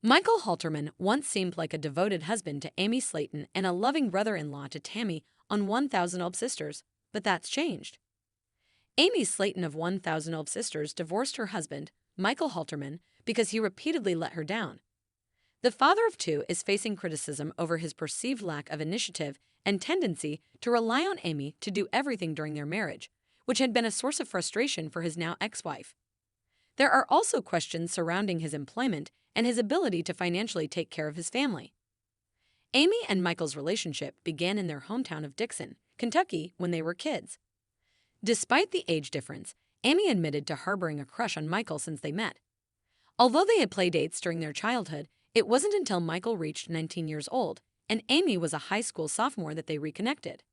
Michael Halterman once seemed like a devoted husband to Amy Slaton and a loving brother-in-law to Tammy on 1,000 Olb Sisters, but that's changed. Amy Slaton of 1,000 Olb Sisters divorced her husband, Michael Halterman, because he repeatedly let her down. The father of two is facing criticism over his perceived lack of initiative and tendency to rely on Amy to do everything during their marriage, which had been a source of frustration for his now ex-wife. There are also questions surrounding his employment and his ability to financially take care of his family. Amy and Michael's relationship began in their hometown of Dixon, Kentucky, when they were kids. Despite the age difference, Amy admitted to harboring a crush on Michael since they met. Although they had play dates during their childhood, it wasn't until Michael reached 19 years old and Amy was a high school sophomore that they reconnected.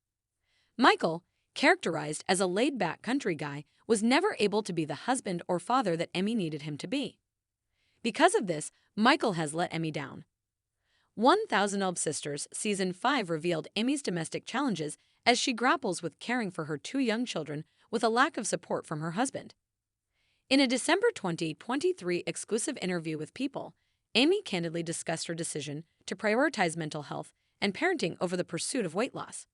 Michael, characterized as a laid-back country guy, was never able to be the husband or father that Amy needed him to be. Because of this, Michael has let Amy down. 1,000 Olb Sisters Season 5 revealed Amy's domestic challenges as she grapples with caring for her two young children with a lack of support from her husband. In a December 2023 exclusive interview with People, Amy candidly discussed her decision to prioritize mental health and parenting over the pursuit of weight loss.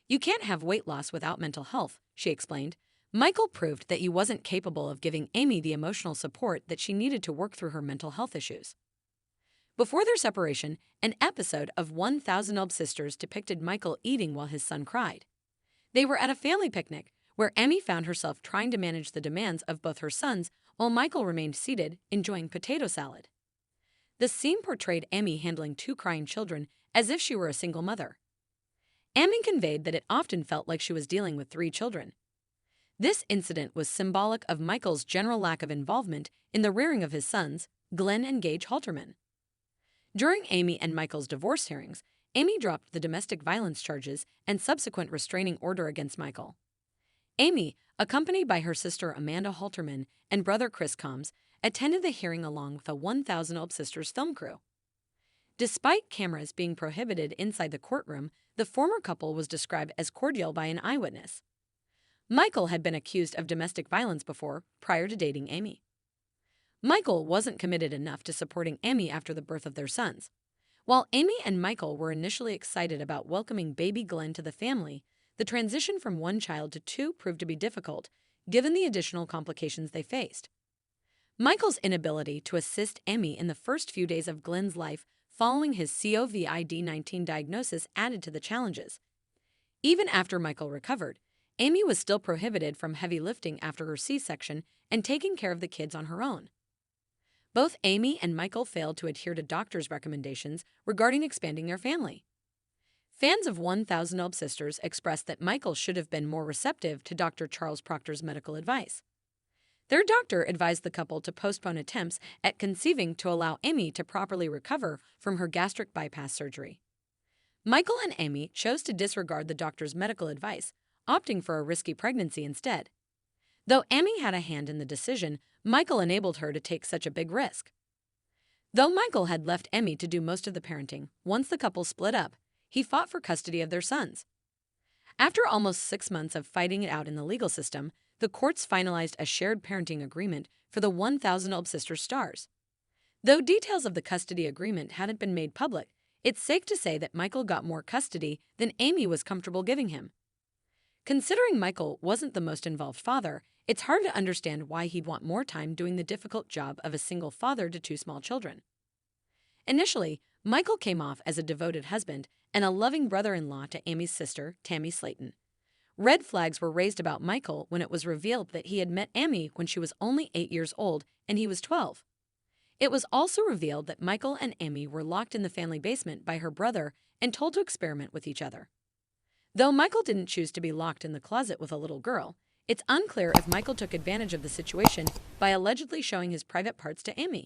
"You can't have weight loss without mental health," she explained. Michael proved that he wasn't capable of giving Amy the emotional support that she needed to work through her mental health issues. Before their separation, an episode of 1,000 Olb Sisters depicted Michael eating while his son cried. They were at a family picnic, where Amy found herself trying to manage the demands of both her sons while Michael remained seated, enjoying potato salad. The scene portrayed Amy handling two crying children as if she were a single mother. Amy conveyed that it often felt like she was dealing with three children. This incident was symbolic of Michael's general lack of involvement in the rearing of his sons, Glenn and Gage Halterman. During Amy and Michael's divorce hearings, Amy dropped the domestic violence charges and subsequent restraining order against Michael. Amy, accompanied by her sister Amanda Halterman and brother Chris Combs, attended the hearing along with a 1,000 Olb Sisters film crew. Despite cameras being prohibited inside the courtroom, the former couple was described as cordial by an eyewitness. Michael had been accused of domestic violence before, prior to dating Amy. Michael wasn't committed enough to supporting Amy after the birth of their sons. While Amy and Michael were initially excited about welcoming baby Glenn to the family, the transition from one child to two proved to be difficult, given the additional complications they faced. Michael's inability to assist Amy in the first few days of Glenn's life following his COVID-19 diagnosis added to the challenges. Even after Michael recovered, Amy was still prohibited from heavy lifting after her C-section and taking care of the kids on her own. Both Amy and Michael failed to adhere to doctors' recommendations regarding expanding their family. Fans of 1,000 Olb Sisters expressed that Michael should have been more receptive to Dr. Charles Proctor's medical advice. Their doctor advised the couple to postpone attempts at conceiving to allow Amy to properly recover from her gastric bypass surgery. Michael and Amy chose to disregard the doctor's medical advice, opting for a risky pregnancy instead. Though Amy had a hand in the decision, Michael enabled her to take such a big risk. Though Michael had left Amy to do most of the parenting, once the couple split up, he fought for custody of their sons. After almost 6 months of fighting it out in the legal system, the courts finalized a shared parenting agreement for the 1,000 Olb Sisters stars. Though details of the custody agreement hadn't been made public, it's safe to say that Michael got more custody than Amy was comfortable giving him. Considering Michael wasn't the most involved father, it's hard to understand why he'd want more time doing the difficult job of a single father to two small children. Initially, Michael came off as a devoted husband and a loving brother-in-law to Amy's sister, Tammy Slaton. Red flags were raised about Michael when it was revealed that he had met Amy when she was only 8 years old and he was 12. It was also revealed that Michael and Amy were locked in the family basement by her brother and told to experiment with each other. Though Michael didn't choose to be locked in the closet with a little girl, it's unclear if Michael took advantage of the situation by allegedly showing his private parts to Amy.